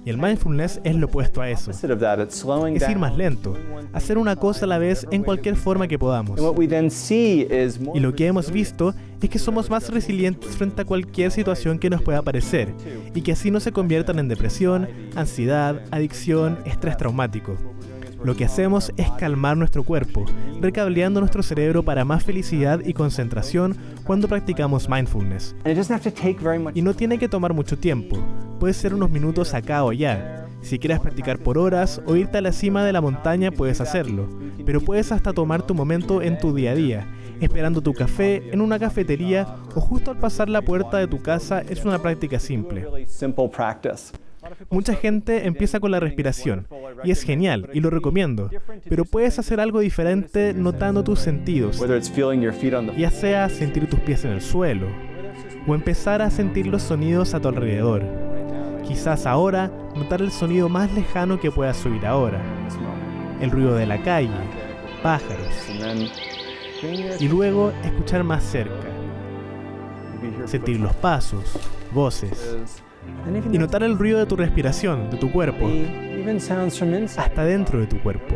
Y el mindfulness es lo opuesto a eso. Es ir más lento, hacer una cosa a la vez en cualquier forma que podamos. Y lo que hemos visto es que somos más resilientes frente a cualquier situación que nos pueda aparecer, y que así no se conviertan en depresión, ansiedad, adicción, estrés traumático. Lo que hacemos es calmar nuestro cuerpo, recableando nuestro cerebro para más felicidad y concentración cuando practicamos mindfulness. Y no tiene que tomar mucho tiempo, puede ser unos minutos acá o allá. Si quieres practicar por horas o irte a la cima de la montaña, puedes hacerlo, pero puedes hasta tomar tu momento en tu día a día, esperando tu café en una cafetería o justo al pasar la puerta de tu casa. Es una práctica simple. Mucha gente empieza con la respiración y es genial y lo recomiendo, pero puedes hacer algo diferente notando tus sentidos, ya sea sentir tus pies en el suelo o empezar a sentir los sonidos a tu alrededor. Quizás ahora notar el sonido más lejano que puedas oír ahora, el ruido de la calle, pájaros, y luego escuchar más cerca, sentir los pasos, voces, y notar el ruido de tu respiración, de tu cuerpo, hasta dentro de tu cuerpo,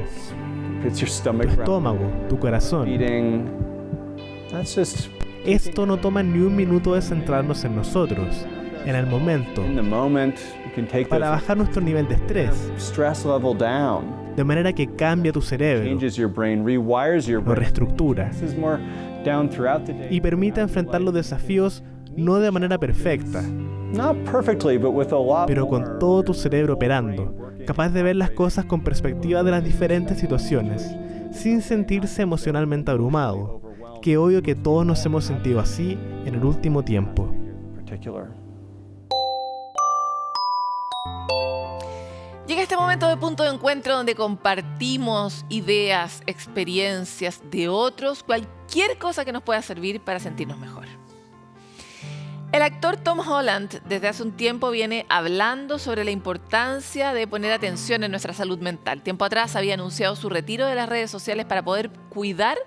tu estómago, tu corazón. Esto no toma ni un minuto de centrarnos en nosotros, en el momento, para bajar nuestro nivel de estrés, de manera que cambia tu cerebro, lo reestructura y permite enfrentar los desafíos no de manera perfecta, pero con todo tu cerebro operando, capaz de ver las cosas con perspectiva de las diferentes situaciones, sin sentirse emocionalmente abrumado. Qué obvio que todos nos hemos sentido así en el último tiempo. Llega este momento de punto de encuentro donde compartimos ideas, experiencias de otros, cualquier cosa que nos pueda servir para sentirnos mejor. El actor Tom Holland desde hace un tiempo viene hablando sobre la importancia de poner atención en nuestra salud mental. Tiempo atrás había anunciado su retiro de las redes sociales para poder cuidar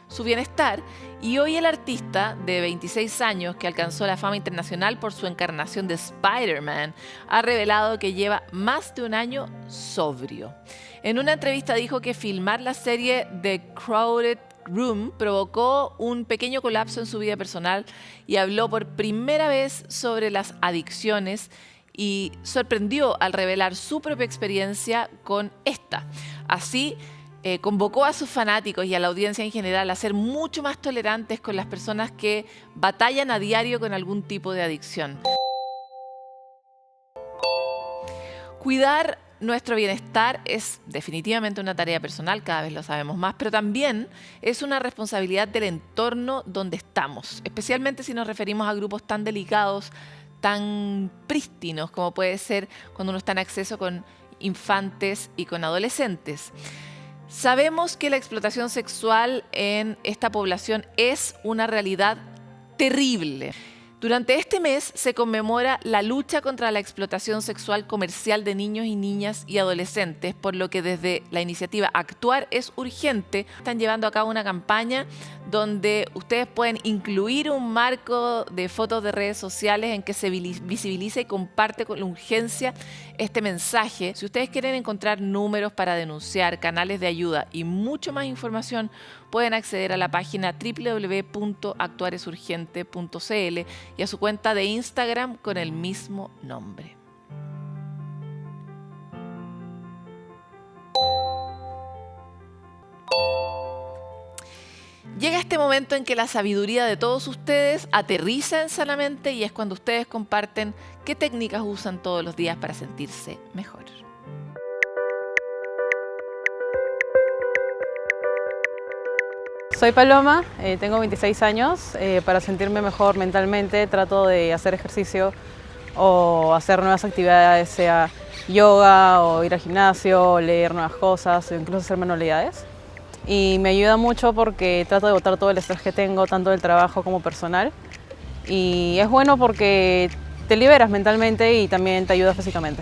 su bienestar, y hoy el artista de 26 años que alcanzó la fama internacional por su encarnación de Spider-Man ha revelado que lleva más de un año sobrio. En una entrevista dijo que filmar la serie The Crowded Room provocó un pequeño colapso en su vida personal y habló por primera vez sobre las adicciones y sorprendió al revelar su propia experiencia con esta. Así, convocó a sus fanáticos y a la audiencia en general a ser mucho más tolerantes con las personas que batallan a diario con algún tipo de adicción. Cuidar nuestro bienestar es definitivamente una tarea personal, cada vez lo sabemos más, pero también es una responsabilidad del entorno donde estamos, especialmente si nos referimos a grupos tan delicados, tan prístinos como puede ser cuando uno está en acceso con infantes y con adolescentes. Sabemos que la explotación sexual en esta población es una realidad terrible. Durante este mes se conmemora la lucha contra la explotación sexual comercial de niños y niñas y adolescentes, por lo que desde la iniciativa Actuar es Urgente están llevando a cabo una campaña donde ustedes pueden incluir un marco de fotos de redes sociales en que se visibilice y comparte con urgencia este mensaje. Si ustedes quieren encontrar números para denunciar, canales de ayuda y mucho más información, pueden acceder a la página www.actuaresurgente.cl y a su cuenta de Instagram con el mismo nombre. Llega este momento en que la sabiduría de todos ustedes aterriza en Sanamente, y es cuando ustedes comparten qué técnicas usan todos los días para sentirse mejor. Soy Paloma, tengo 26 años. Para sentirme mejor mentalmente trato de hacer ejercicio o hacer nuevas actividades, sea yoga o ir al gimnasio, o leer nuevas cosas o incluso hacer manualidades. Y me ayuda mucho porque trato de botar todo el estrés que tengo, tanto del trabajo como personal. Y es bueno porque te liberas mentalmente y también te ayuda físicamente.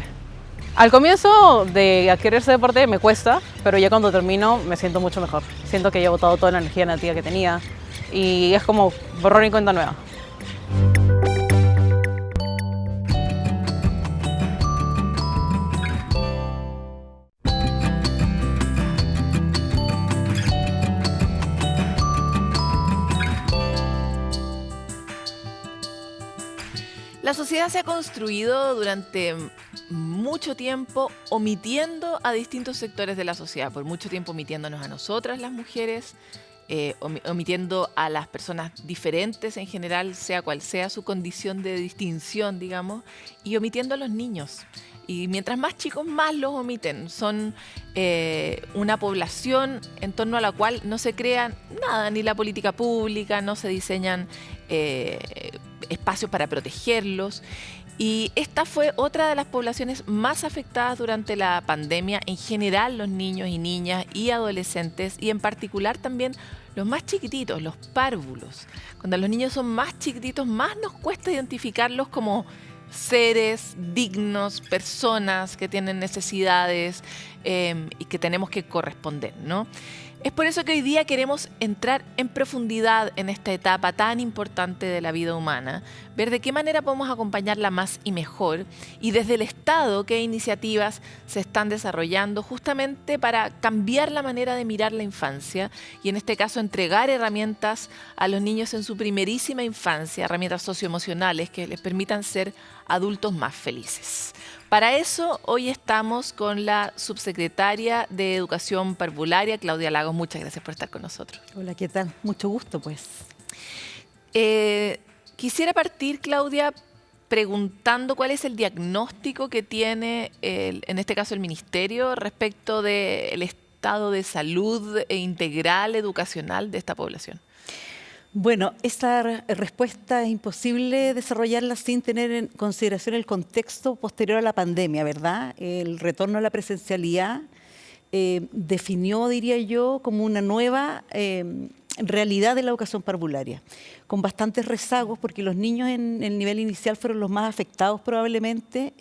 Al comienzo de querer ese deporte me cuesta, pero ya cuando termino me siento mucho mejor. Siento que he botado toda la energía negativa que tenía y es como borrón y cuenta nueva. La sociedad se ha construido durante mucho tiempo omitiendo a distintos sectores de la sociedad, por mucho tiempo omitiéndonos a nosotras las mujeres, omitiendo a las personas diferentes en general, sea cual sea su condición de distinción, digamos, y omitiendo a los niños. Y mientras más chicos, más los omiten. Son una población en torno a la cual no se crea nada, ni la política pública, no se diseñan espacios para protegerlos. Y esta fue otra de las poblaciones más afectadas durante la pandemia, en general los niños y niñas y adolescentes, y en particular también los más chiquititos, los párvulos. Cuando los niños son más chiquititos, más nos cuesta identificarlos como seres dignos, personas que tienen necesidades y que tenemos que corresponder, ¿no? Es por eso que hoy día queremos entrar en profundidad en esta etapa tan importante de la vida humana, ver de qué manera podemos acompañarla más y mejor, y desde el Estado qué iniciativas se están desarrollando justamente para cambiar la manera de mirar la infancia y en este caso entregar herramientas a los niños en su primerísima infancia, herramientas socioemocionales que les permitan ser adultos más felices. Para eso, hoy estamos con la subsecretaria de Educación Parvularia, Claudia Lagos. Muchas gracias por estar con nosotros. Hola, ¿qué tal? Mucho gusto, pues. Quisiera partir, Claudia, preguntando cuál es el diagnóstico que tiene, en este caso, el Ministerio respecto del estado de salud integral educacional de esta población. Bueno, esta respuesta es imposible desarrollarla sin tener en consideración el contexto posterior a la pandemia, ¿verdad? El retorno a la presencialidad definió, diría yo, como una nueva realidad de la educación parvularia, con bastantes rezagos, porque los niños en el nivel inicial fueron los más afectados probablemente,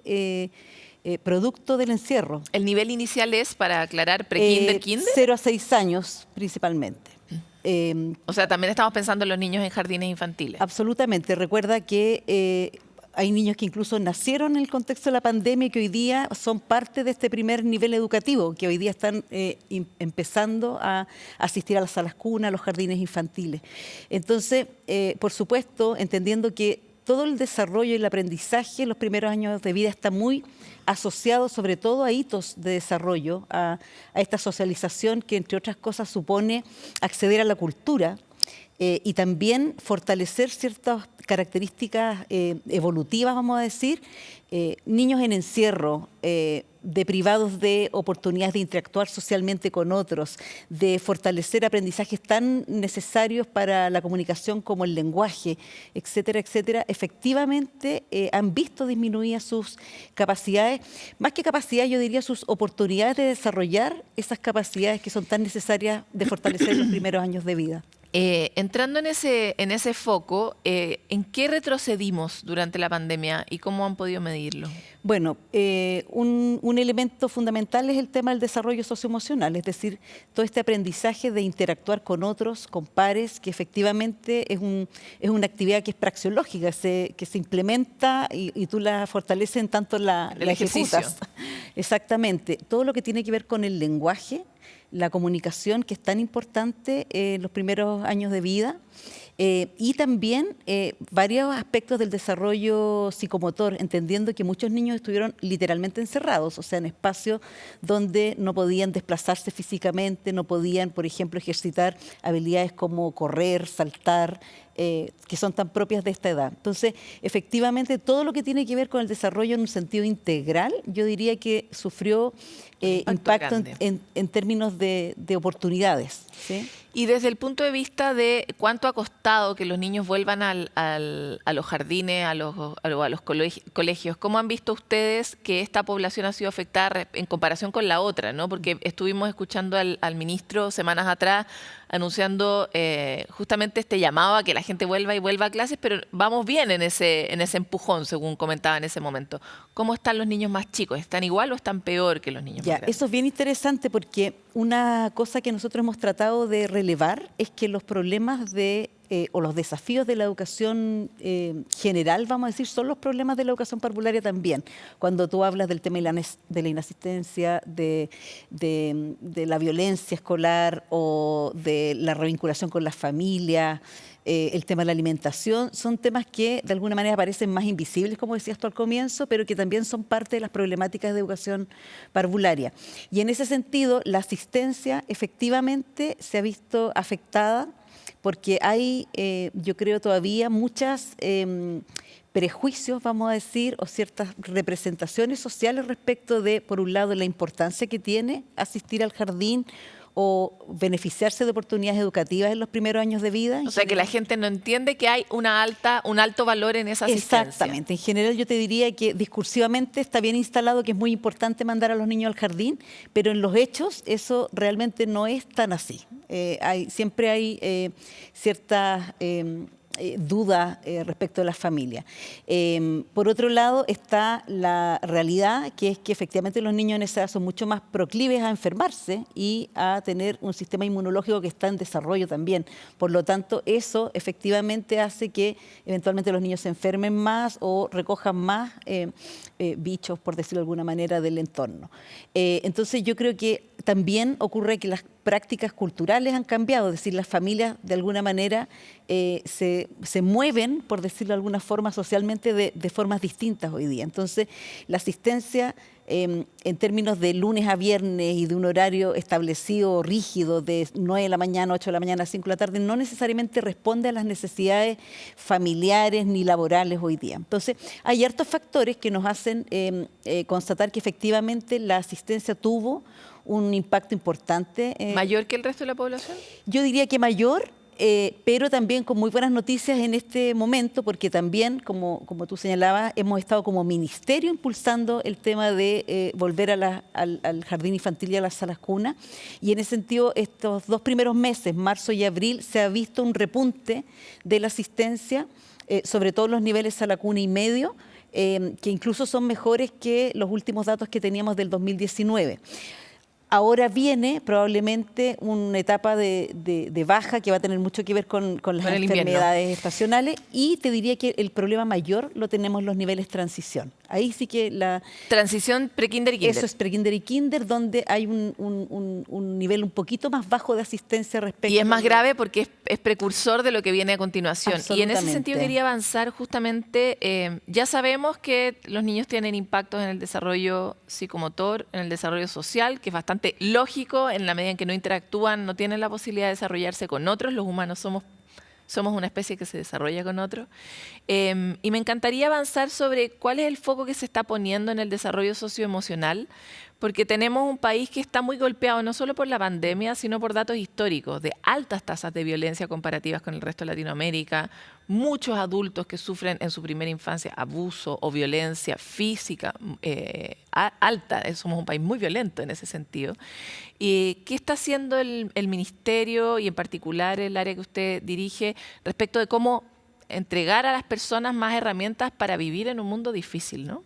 producto del encierro. ¿El nivel inicial es, para aclarar, pre-kinder, kinder? 0 a 6 años principalmente. O sea, también estamos pensando en los niños en jardines infantiles. Absolutamente. Recuerda que hay niños que incluso nacieron en el contexto de la pandemia y que hoy día son parte de este primer nivel educativo, que hoy día están empezando a asistir a las salas cuna, a los jardines infantiles. Entonces, por supuesto, entendiendo que todo el desarrollo y el aprendizaje en los primeros años de vida está muy asociado sobre todo a hitos de desarrollo, a esta socialización que entre otras cosas supone acceder a la cultura y también fortalecer ciertas características evolutivas, vamos a decir, niños en encierro, deprivados de oportunidades de interactuar socialmente con otros, de fortalecer aprendizajes tan necesarios para la comunicación como el lenguaje, etcétera, etcétera, efectivamente han visto disminuidas sus capacidades, más que capacidades, yo diría sus oportunidades de desarrollar esas capacidades que son tan necesarias de fortalecer en los primeros años de vida. Entrando en ese foco, ¿en qué retrocedimos durante la pandemia y cómo han podido medirlo? Bueno, un elemento fundamental es el tema del desarrollo socioemocional, es decir, todo este aprendizaje de interactuar con otros, con pares, que efectivamente es una actividad que es praxeológica, que se implementa y tú la fortaleces en tanto la ejecutas. Exactamente. Todo lo que tiene que ver con el lenguaje, la comunicación, que es tan importante en los primeros años de vida, y también varios aspectos del desarrollo psicomotor, entendiendo que muchos niños estuvieron literalmente encerrados, o sea, en espacios donde no podían desplazarse físicamente, no podían, por ejemplo, ejercitar habilidades como correr, saltar, que son tan propias de esta edad. Entonces, efectivamente, todo lo que tiene que ver con el desarrollo en un sentido integral, yo diría que sufrió impacto en términos de oportunidades, ¿sí? Y desde el punto de vista de cuánto ha costado que los niños vuelvan a los jardines, a los colegios, ¿cómo han visto ustedes que esta población ha sido afectada en comparación con la otra, ¿no? Porque estuvimos escuchando al ministro semanas atrás anunciando justamente este llamado a que la gente vuelva a clases, pero vamos bien en ese empujón, según comentaba en ese momento. ¿Cómo están los niños más chicos? ¿Están igual o están peor que los niños más grandes? Eso es bien interesante porque una cosa que nosotros hemos tratado de relevar es que los problemas de o los desafíos de la educación general, vamos a decir, son los problemas de la educación parvularia también. Cuando tú hablas del tema de la inasistencia, de la violencia escolar o de la revinculación con las familias, el tema de la alimentación, son temas que de alguna manera parecen más invisibles, como decías tú al comienzo, pero que también son parte de las problemáticas de educación parvularia. Y en ese sentido, la asistencia efectivamente se ha visto afectada porque hay, yo creo, todavía muchas prejuicios, vamos a decir, o ciertas representaciones sociales respecto de, por un lado, la importancia que tiene asistir al jardín o beneficiarse de oportunidades educativas en los primeros años de vida. O sea, que la gente no entiende que hay un alto valor en esa asistencia. Exactamente. En general yo te diría que discursivamente está bien instalado que es muy importante mandar a los niños al jardín, pero en los hechos eso realmente no es tan así. Siempre hay ciertas dudas respecto de las familias. Por otro lado está la realidad, que es que efectivamente los niños en esa edad son mucho más proclives a enfermarse y a tener un sistema inmunológico que está en desarrollo también. Por lo tanto, eso efectivamente hace que eventualmente los niños se enfermen más o recojan más bichos, por decirlo de alguna manera, del entorno. Entonces yo creo que también ocurre que las prácticas culturales han cambiado, es decir, las familias de alguna manera se mueven, por decirlo de alguna forma, socialmente de formas distintas hoy día. Entonces, la asistencia en términos de lunes a viernes y de un horario establecido, rígido, de 9 de la mañana, 8 de la mañana, 5 de la tarde, no necesariamente responde a las necesidades familiares ni laborales hoy día. Entonces, hay hartos factores que nos hacen constatar que efectivamente la asistencia tuvo un impacto importante. ¿Mayor que el resto de la población? Yo diría que mayor, pero también con muy buenas noticias en este momento, porque también, como tú señalabas, hemos estado como ministerio impulsando el tema de volver al jardín infantil y a las salas cuna. Y en ese sentido, estos 2 primeros meses, marzo y abril, se ha visto un repunte de la asistencia, sobre todo los niveles sala cuna y medio, que incluso son mejores que los últimos datos que teníamos del 2019. Ahora viene probablemente una etapa de baja que va a tener mucho que ver con las enfermedades estacionales, y te diría que el problema mayor lo tenemos en los niveles transición. Ahí sí que la... Transición pre-kinder y kinder. Eso es pre-kinder y kinder, donde hay un nivel un poquito más bajo de asistencia respecto... Y es más grave porque es precursor de lo que viene a continuación. Y en ese sentido quería avanzar justamente, ya sabemos que los niños tienen impactos en el desarrollo psicomotor, en el desarrollo social, que es bastante lógico en la medida en que no interactúan, no tienen la posibilidad de desarrollarse con otros. Los humanos somos una especie que se desarrolla con otros. Y me encantaría avanzar sobre cuál es el foco que se está poniendo en el desarrollo socioemocional, porque tenemos un país que está muy golpeado no solo por la pandemia, sino por datos históricos de altas tasas de violencia comparativas con el resto de Latinoamérica, muchos adultos que sufren en su primera infancia abuso o violencia física alta. Somos un país muy violento en ese sentido. ¿Qué está haciendo el ministerio y en particular el área que usted dirige respecto de cómo entregar a las personas más herramientas para vivir en un mundo difícil, ¿no?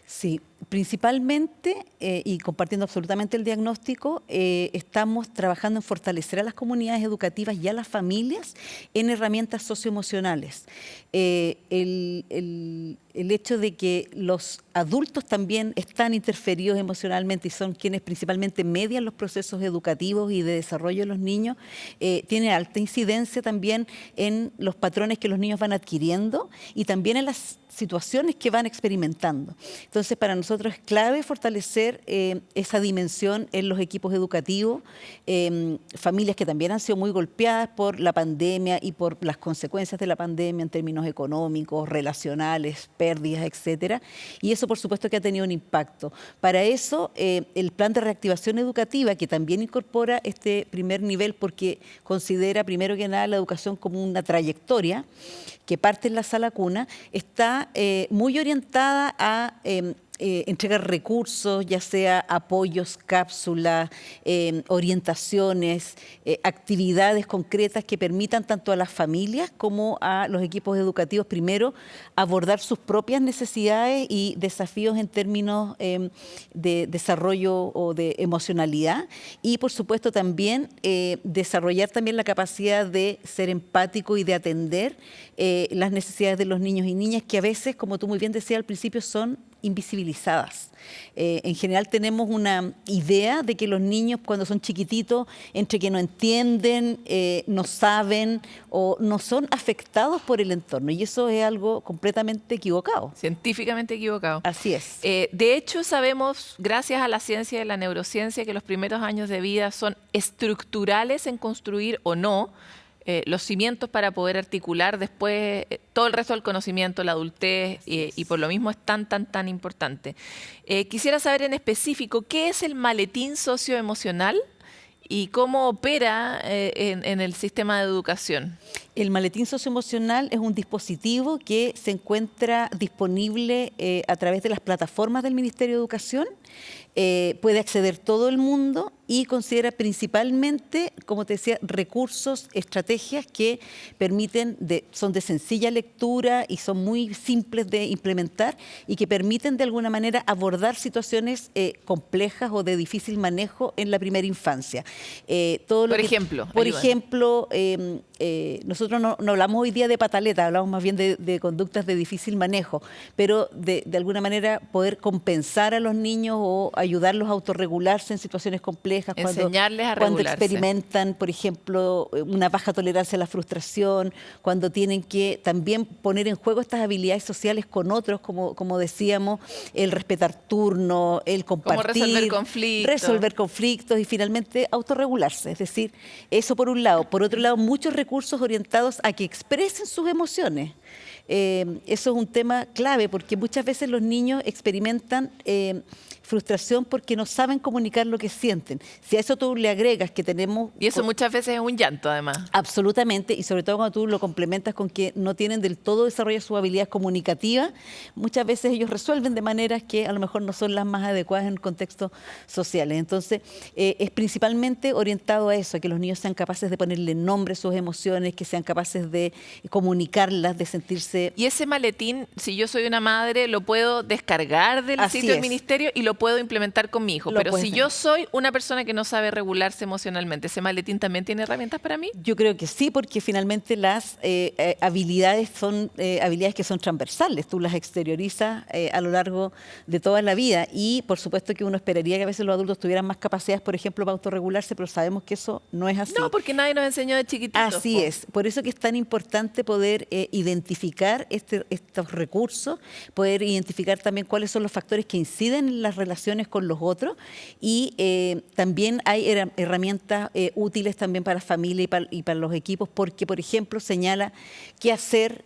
Sí, principalmente, y compartiendo absolutamente el diagnóstico, estamos trabajando en fortalecer a las comunidades educativas y a las familias en herramientas socioemocionales. El hecho de que los adultos también están interferidos emocionalmente y son quienes principalmente median los procesos educativos y de desarrollo de los niños, tiene alta incidencia también en los patrones que los niños van adquiriendo y también en las situaciones que van experimentando. Entonces, para nosotros es clave fortalecer esa dimensión en los equipos educativos, familias que también han sido muy golpeadas por la pandemia y por las consecuencias de la pandemia en términos económicos, relacionales, pérdidas, etcétera. Y eso, por supuesto, que ha tenido un impacto. Para eso, el plan de reactivación educativa, que también incorpora este primer nivel porque considera, primero que nada, la educación como una trayectoria que parte en la sala cuna, está muy orientada a entregar recursos, ya sea apoyos, cápsulas, orientaciones, actividades concretas que permitan tanto a las familias como a los equipos educativos, primero, abordar sus propias necesidades y desafíos en términos de desarrollo o de emocionalidad, y por supuesto también desarrollar también la capacidad de ser empático y de atender las necesidades de los niños y niñas, que a veces, como tú muy bien decías al principio, son invisibilizadas. En general tenemos una idea de que los niños cuando son chiquititos, entre que no entienden, no saben o no son afectados por el entorno, y eso es algo completamente equivocado. Científicamente equivocado. Así es. De hecho, sabemos, gracias a la ciencia y la neurociencia, que los primeros años de vida son estructurales en construir o no los cimientos para poder articular después todo el resto del conocimiento, la adultez, y por lo mismo es tan importante. Quisiera saber en específico qué es el maletín socioemocional y cómo opera en el sistema de educación. El maletín socioemocional es un dispositivo que se encuentra disponible a través de las plataformas del Ministerio de Educación. Puede acceder todo el mundo y considera principalmente, como te decía, recursos, estrategias que permiten, son de sencilla lectura y son muy simples de implementar, y que permiten de alguna manera abordar situaciones complejas o de difícil manejo en la primera infancia. Por ejemplo, nosotros no hablamos hoy día de pataleta, hablamos más bien de conductas de difícil manejo, pero de alguna manera poder compensar a los niños o ayudarlos a autorregularse en situaciones complejas, enseñarles a cuando regularse. experimentan, por ejemplo, una baja tolerancia a la frustración, cuando tienen que también poner en juego estas habilidades sociales con otros, como decíamos, el respetar turnos, el compartir, resolver conflictos y finalmente autorregularse. Es decir, eso por un lado. Por otro lado, muchos recursos orientados a que expresen sus emociones. Eso es un tema clave, porque muchas veces los niños experimentan frustración porque no saben comunicar lo que sienten. Si a eso tú le agregas que tenemos... Y eso muchas veces es un llanto, además. Absolutamente, y sobre todo cuando tú lo complementas con que no tienen del todo desarrolladas sus habilidades comunicativas, muchas veces ellos resuelven de maneras que a lo mejor no son las más adecuadas en contextos sociales. Entonces, es principalmente orientado a eso, a que los niños sean capaces de ponerle nombre a sus emociones, que sean capaces de comunicarlas, de sentirse... Y ese maletín, si yo soy una madre, lo puedo descargar del sitio del ministerio y lo puedo implementar con mi hijo. Pero si yo soy una persona que no sabe regularse emocionalmente, ¿ese maletín también tiene herramientas para mí? Yo creo que sí, porque finalmente las habilidades son habilidades que son transversales. Tú las exteriorizas a lo largo de toda la vida, y por supuesto que uno esperaría que a veces los adultos tuvieran más capacidades, por ejemplo, para autorregularse, pero sabemos que eso no es así. No, porque nadie nos enseñó de chiquititos. Así es. Por eso que es tan importante poder identificar estos recursos, poder identificar también cuáles son los factores que inciden en las relaciones con los otros, y también hay herramientas útiles también para la familia y para los equipos, porque, por ejemplo, señala qué hacer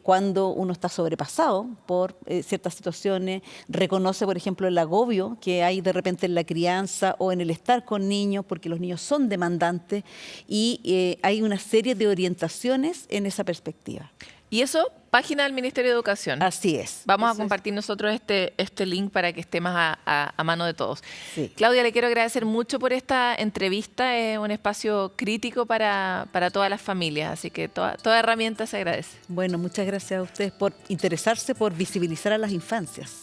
cuando uno está sobrepasado por ciertas situaciones, reconoce, por ejemplo, el agobio que hay de repente en la crianza o en el estar con niños, porque los niños son demandantes, y hay una serie de orientaciones en esa perspectiva. Y eso, página del Ministerio de Educación. Así es. Vamos a compartir nosotros este link para que esté más a mano de todos. Sí. Claudia, le quiero agradecer mucho por esta entrevista. Es un espacio crítico para todas las familias, así que toda herramienta se agradece. Bueno, muchas gracias a ustedes por interesarse, por visibilizar a las infancias.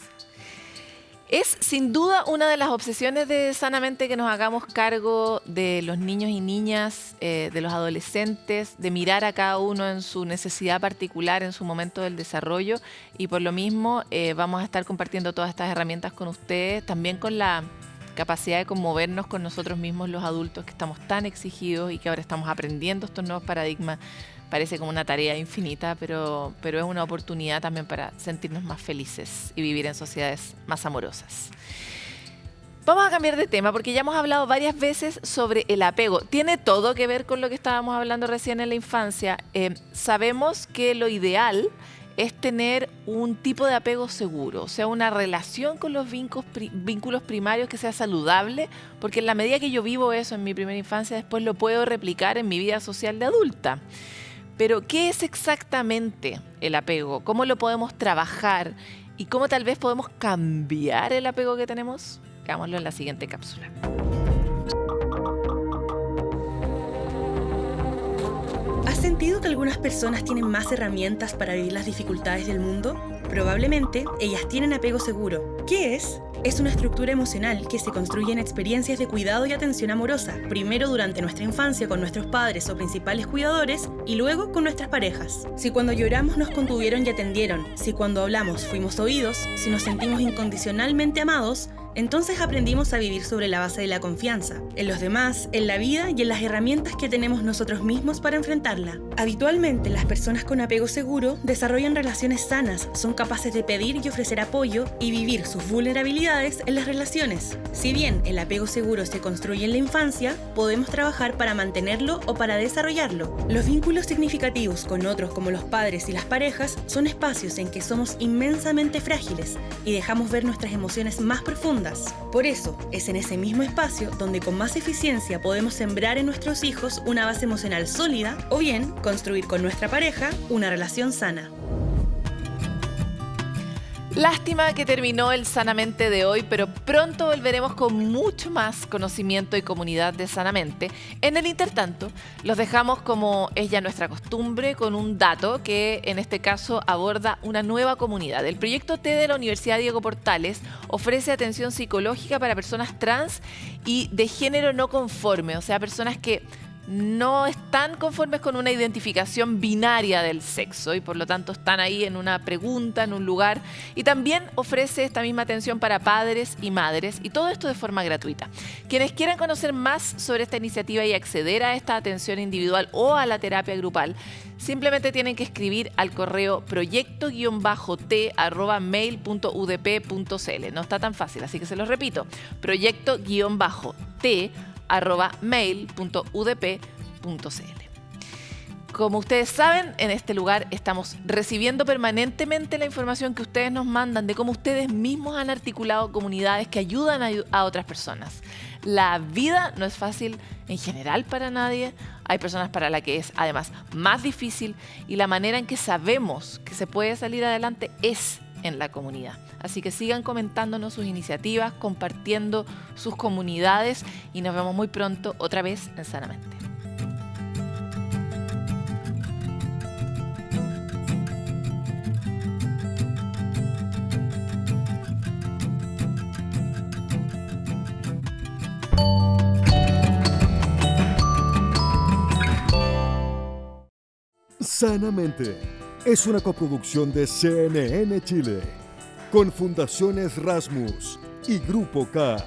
Es sin duda una de las obsesiones de Sanamente que nos hagamos cargo de los niños y niñas, de los adolescentes, de mirar a cada uno en su necesidad particular, en su momento del desarrollo, y por lo mismo vamos a estar compartiendo todas estas herramientas con ustedes, también con la capacidad de conmovernos con nosotros mismos, los adultos, que estamos tan exigidos y que ahora estamos aprendiendo estos nuevos paradigmas. Parece como una tarea infinita, pero es una oportunidad también para sentirnos más felices y vivir en sociedades más amorosas. Vamos a cambiar de tema porque ya hemos hablado varias veces sobre el apego. Tiene todo que ver con lo que estábamos hablando recién en la infancia. Sabemos que lo ideal es tener un tipo de apego seguro, o sea, una relación con los vínculos primarios que sea saludable, porque en la medida que yo vivo eso en mi primera infancia, después lo puedo replicar en mi vida social de adulta. Pero, ¿qué es exactamente el apego? ¿Cómo lo podemos trabajar? y cómo tal vez podemos cambiar el apego que tenemos? Veámoslo en la siguiente cápsula. ¿Has sentido que algunas personas tienen más herramientas para vivir las dificultades del mundo? Probablemente ellas tienen apego seguro. ¿Qué es? Es una estructura emocional que se construye en experiencias de cuidado y atención amorosa, primero durante nuestra infancia con nuestros padres o principales cuidadores y luego con nuestras parejas. Si cuando lloramos nos contuvieron y atendieron, si cuando hablamos fuimos oídos, si nos sentimos incondicionalmente amados, entonces aprendimos a vivir sobre la base de la confianza, en los demás, en la vida y en las herramientas que tenemos nosotros mismos para enfrentarla. Habitualmente, las personas con apego seguro desarrollan relaciones sanas, son capaces de pedir y ofrecer apoyo y vivir sus vulnerabilidades en las relaciones. Si bien el apego seguro se construye en la infancia, podemos trabajar para mantenerlo o para desarrollarlo. Los vínculos significativos con otros como los padres y las parejas son espacios en que somos inmensamente frágiles y dejamos ver nuestras emociones más profundas. Por eso, es en ese mismo espacio donde con más eficiencia podemos sembrar en nuestros hijos una base emocional sólida o bien construir con nuestra pareja una relación sana. Lástima que terminó el Sanamente de hoy, pero pronto volveremos con mucho más conocimiento y comunidad de Sanamente. En el intertanto, los dejamos, como es ya nuestra costumbre, con un dato que en este caso aborda una nueva comunidad. El proyecto T de la Universidad Diego Portales ofrece atención psicológica para personas trans y de género no conforme, o sea, personas que no están conformes con una identificación binaria del sexo y por lo tanto están ahí en una pregunta, en un lugar, y también ofrece esta misma atención para padres y madres, y todo esto de forma gratuita. Quienes quieran conocer más sobre esta iniciativa y acceder a esta atención individual o a la terapia grupal, simplemente tienen que escribir al correo proyecto-t@mail.udp.cl. No está tan fácil, así que se los repito, proyecto-t@mail.udp.cl. Como ustedes saben, en este lugar estamos recibiendo permanentemente la información que ustedes nos mandan de cómo ustedes mismos han articulado comunidades que ayudan a otras personas. La vida no es fácil en general para nadie. Hay personas para las que es además más difícil y la manera en que sabemos que se puede salir adelante es en la comunidad. Así que sigan comentándonos sus iniciativas, compartiendo sus comunidades y nos vemos muy pronto otra vez en Sanamente. Sanamente es una coproducción de CNN Chile con Fundaciones Rasmus y Grupo K.